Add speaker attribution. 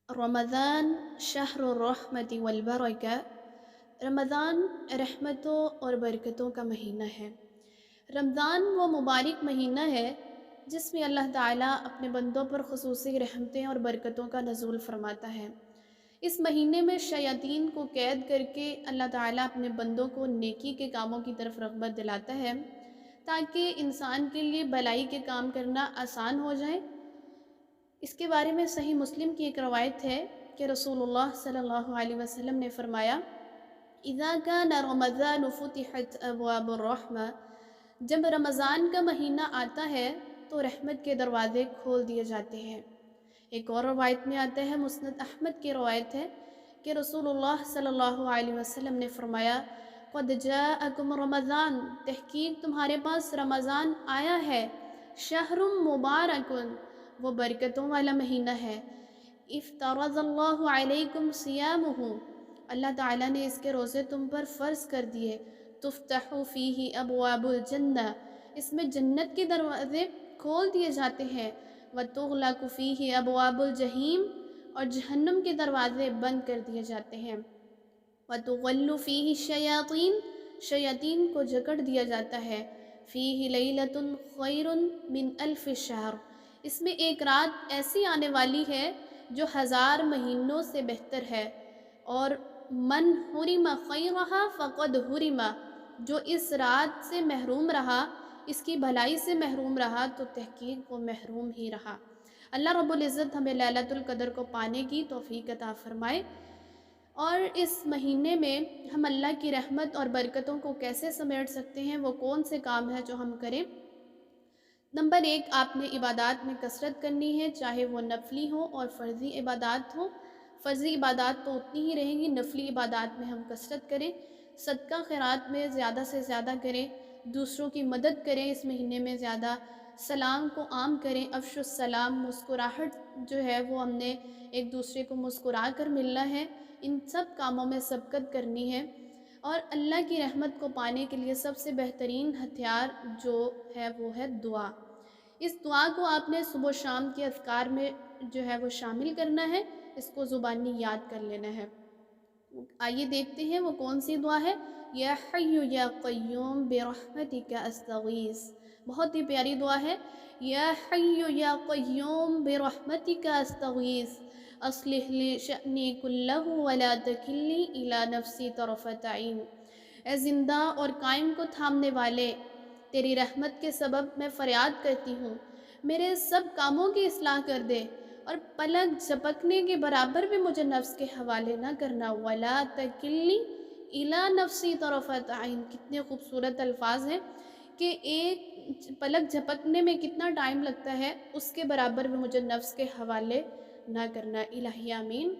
Speaker 1: رمضان شہر الرحمت والبرکہ، رمضان رحمتوں اور برکتوں کا مہینہ ہے۔ رمضان وہ مبارک مہینہ ہے جس میں اللہ تعالیٰ اپنے بندوں پر خصوصی رحمتیں اور برکتوں کا نزول فرماتا ہے۔ اس مہینے میں شیاطین کو قید کر کے اللہ تعالیٰ اپنے بندوں کو نیکی کے کاموں کی طرف رغبت دلاتا ہے تاکہ انسان کے لیے بلائی کے کام کرنا آسان ہو جائے۔ اس کے بارے میں صحیح مسلم کی ایک روایت ہے کہ رسول اللہ صلی اللہ علیہ وسلم نے فرمایا، اذا كان رمضان فتحت ابواب الرحمہ، جب رمضان کا مہینہ آتا ہے تو رحمت کے دروازے کھول دیے جاتے ہیں۔ ایک اور روایت میں آتا ہے، مسند احمد کی روایت ہے کہ رسول اللہ صلی اللہ علیہ وسلم نے فرمایا، قد جاءکم رمضان، تحقیق تمہارے پاس رمضان آیا ہے، شہر مبارک، وہ برکتوں والا مہینہ ہے، افترض اللہ علیکم صیامہ، اللہ تعالیٰ نے اس کے روزے تم پر فرض کر دیے، تفتح فیہ ابواب الجنہ، اس میں جنت کے دروازے کھول دیے جاتے ہیں، وتغلق فیہ ابواب الجحیم، اور جہنم کے دروازے بند کر دیے جاتے ہیں، وتغل فیہ الشیاطین، شیاطین کو جکڑ دیا جاتا ہے، فیہ لیلۃ خیر من الف شہر، اس میں ایک رات ایسی آنے والی ہے جو 1000 مہینوں سے بہتر ہے، اور من حرم خیرہا فقد حرم، جو اس رات سے محروم رہا، اس کی بھلائی سے محروم رہا تو تحقیق وہ محروم ہی رہا۔ اللہ رب العزت ہمیں لیلۃ القدر کو پانے کی توفیق عطا فرمائے۔ اور اس مہینے میں ہم اللہ کی رحمت اور برکتوں کو کیسے سمیٹ سکتے ہیں، وہ کون سے کام ہیں جو ہم کریں؟ نمبر 1، آپ نے عبادات میں کثرت کرنی ہے، چاہے وہ نفلی ہو اور فرضی عبادات ہوں۔ فرضی عبادات تو اتنی ہی رہیں گی، نفلی عبادات میں ہم کثرت کریں، صدقہ خیرات میں زیادہ سے زیادہ کریں، دوسروں کی مدد کریں، اس مہینے میں زیادہ سلام کو عام کریں، افشوا السلام، مسکراہٹ جو ہے وہ ہم نے ایک دوسرے کو مسکرا کر ملنا ہے، ان سب کاموں میں سبقت کرنی ہے۔ اور اللہ کی رحمت کو پانے کے لیے سب سے بہترین ہتھیار جو ہے وہ ہے دعا۔ اس دعا کو آپ نے صبح و شام کے اذکار میں جو ہے وہ شامل کرنا ہے، اس کو زبانی یاد کر لینا ہے۔ آئیے دیکھتے ہیں وہ کون سی دعا ہے۔ یا حی یا قیوم برحمتک استغیث، بہت ہی پیاری دعا ہے۔ یا حی یا قیوم برحمتک استغیث، اصلح لی شأنی کلہ ولا تکلنی الی نفسی طرفۃ عین، اے زندہ اور قائم کو تھامنے والے، تیری رحمت کے سبب میں فریاد کرتی ہوں، میرے سب کاموں کی اصلاح کر دے، اور پلک جھپکنے کے برابر بھی مجھے نفس کے حوالے نہ کرنا، ولا تکلنی الی نفسی طرفۃ عین، کتنے خوبصورت الفاظ ہیں کہ ایک پلک جھپکنے میں کتنا ٹائم لگتا ہے، اس کے برابر بھی مجھے نفس کے حوالے نہ کرنا، الہی آمین۔